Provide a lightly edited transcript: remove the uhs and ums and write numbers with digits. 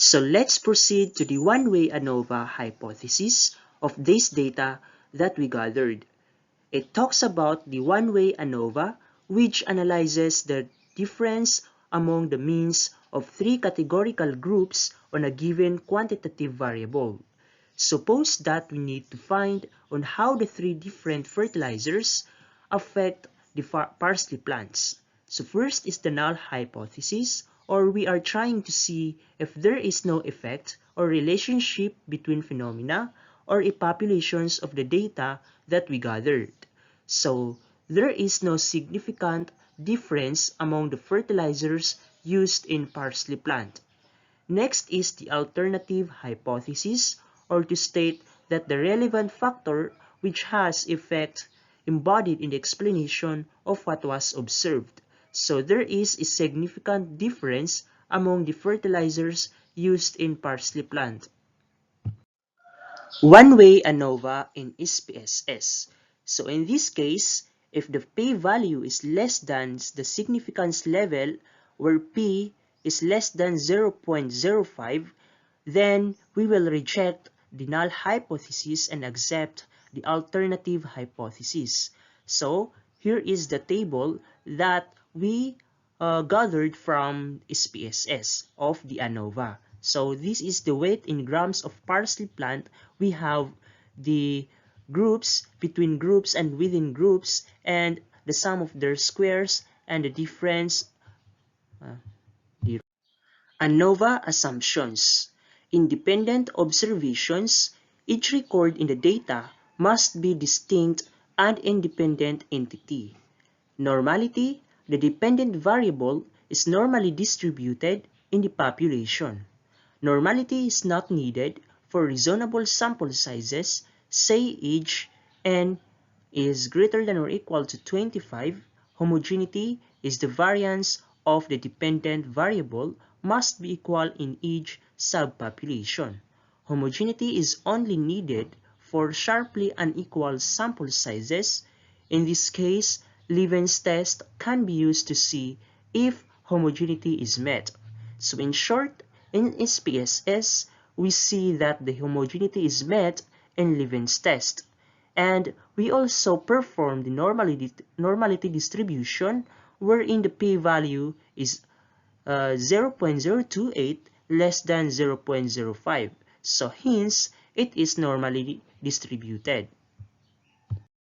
So let's proceed to the one-way ANOVA hypothesis of this data that we gathered. It talks about the one-way ANOVA, which analyzes the difference among the means of three categorical groups on a given quantitative variable. Suppose that we need to find on how the three different fertilizers affect the parsley plants. So first is the null hypothesis, or we are trying to see if there is no effect or relationship between phenomena or populations of the data that we gathered. So there is no significant difference among the fertilizers used in parsley plant. Next is the alternative hypothesis, or to state that the relevant factor which has effect embodied in the explanation of what was observed. So there is a significant difference among the fertilizers used in parsley plant. One-way ANOVA in SPSS. So in this case, if the p-value is less than the significance level where p is less than 0.05, then we will reject the null hypothesis and accept the alternative hypothesis. So here is the table that we gathered from SPSS of the ANOVA. So this is the weight in grams of parsley plant. We have the groups, between groups and within groups, and the sum of their squares and the difference. The ANOVA assumptions. Independent observations. Each record in the data must be distinct and independent entity. Normality. The dependent variable is normally distributed in the population. Normality is not needed for reasonable sample sizes, say age n is greater than or equal to 25. Homogeneity is the variance of the dependent variable must be equal in each subpopulation. Homogeneity is only needed for sharply unequal sample sizes. In this case, Leven's test can be used to see if homogeneity is met. So in short, in SPSS, we see that the homogeneity is met in Leven's test. And we also perform the normality distribution wherein the p-value is 0.028 less than 0.05. So hence, it is normally distributed.